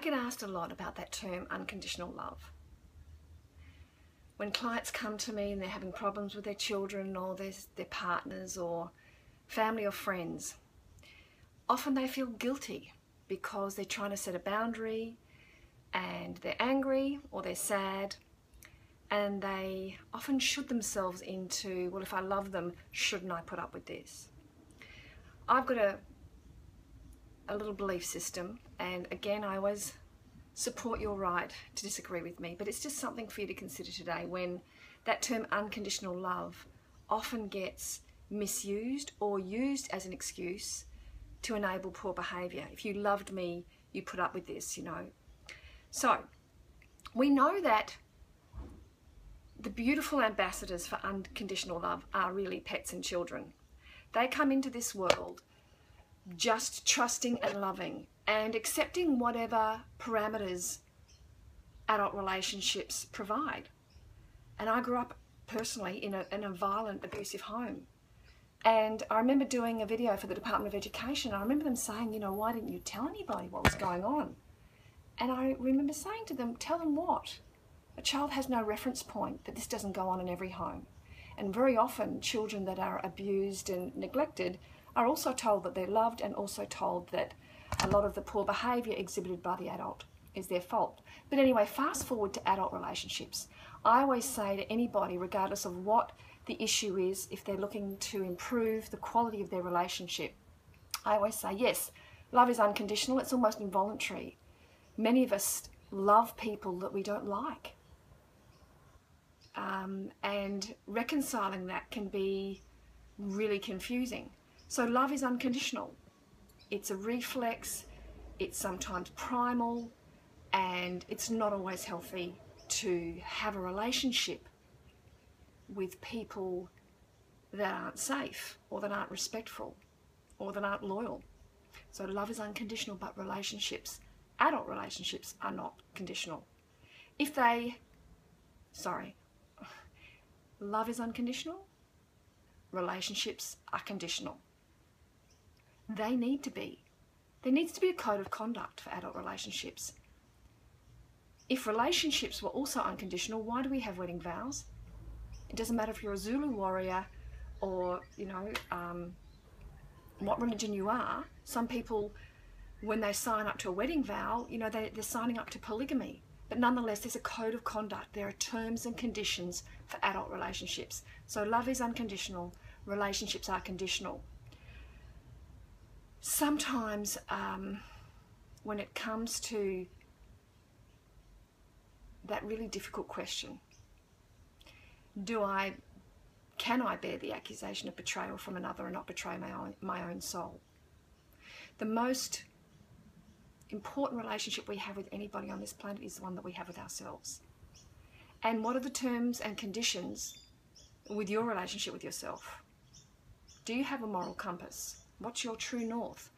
get asked a lot about that term, unconditional love. When clients come to me and they're having problems with their children or their partners or family or friends, often they feel guilty because they're trying to set a boundary and they're angry or they're sad, and they often should themselves into, well, if I love them, shouldn't I put up with this? I've got a little belief system, and again, I always support your right to disagree with me, but it's just something for you to consider today when that term unconditional love often gets misused or used as an excuse to enable poor behaviour. If you loved me, you put up with this, you know. So, we know that the beautiful ambassadors for unconditional love are really pets and children. They come into this world just trusting and loving and accepting whatever parameters adult relationships provide. And I grew up personally in a violent, abusive home. And I remember doing a video for the Department of Education. I remember them saying, you know, why didn't you tell anybody what was going on? And I remember saying to them, tell them what? A child has no reference point that this doesn't go on in every home. And very often children that are abused and neglected are also told that they're loved, and also told that a lot of the poor behaviour exhibited by the adult is their fault. But anyway, fast forward to adult relationships. I always say to anybody, regardless of what the issue is, if they're looking to improve the quality of their relationship, I always say, yes, love is unconditional, it's almost involuntary. Many of us love people that we don't like. And reconciling that can be really confusing. So love is unconditional. It's a reflex, it's sometimes primal, and it's not always healthy to have a relationship with people that aren't safe, or that aren't respectful, or that aren't loyal. So love is unconditional, but relationships, adult relationships, are not conditional. Love is unconditional, relationships are conditional. They need to be. There needs to be a code of conduct for adult relationships. If relationships were also unconditional, why do we have wedding vows? It doesn't matter if you're a Zulu warrior or, you know, what religion you are. Some people, when they sign up to a wedding vow, you know, they're signing up to polygamy. But nonetheless, there's a code of conduct. There are terms and conditions for adult relationships. So love is unconditional, relationships are conditional. Sometimes when it comes to that really difficult question, can I bear the accusation of betrayal from another and not betray my own soul? The most important relationship we have with anybody on this planet is the one that we have with ourselves. And what are the terms and conditions with your relationship with yourself? Do you have a moral compass? What's your true north?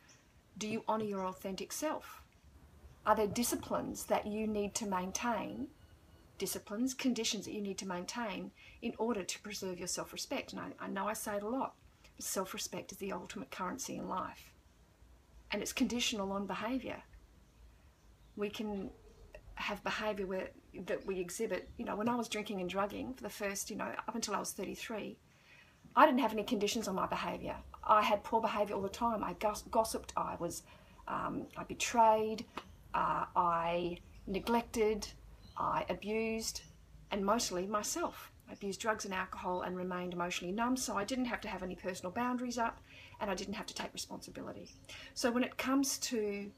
Do you honour your authentic self? Are there disciplines that you need to maintain, conditions that you need to maintain in order to preserve your self-respect? And I know I say it a lot, but self-respect is the ultimate currency in life. And it's conditional on behaviour. We can have behaviour that we exhibit. You know, when I was drinking and drugging for the first, you know, up until I was 33, I didn't have any conditions on my behaviour. I had poor behaviour all the time. I gossiped, I betrayed, I neglected, I abused, and mostly myself. I abused drugs and alcohol and remained emotionally numb, so I didn't have to have any personal boundaries up, and I didn't have to take responsibility. So when it comes to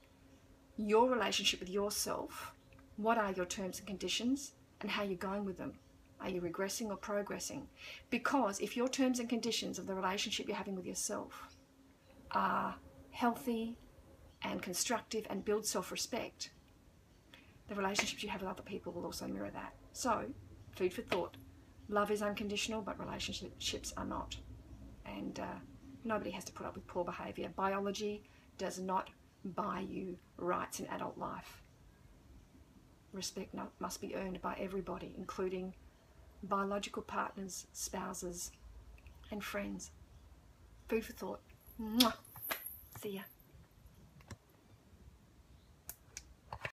your relationship with yourself, what are your terms and conditions, and how you're going with them? Are you regressing or progressing? Because if your terms and conditions of the relationship you're having with yourself are healthy and constructive and build self-respect, the relationships you have with other people will also mirror that. So, food for thought. Love is unconditional, but relationships are not. And nobody has to put up with poor behaviour. Biology does not buy you rights in adult life. Respect must be earned by everybody, including biological partners, spouses, and friends. Food for thought. Mwah. See ya.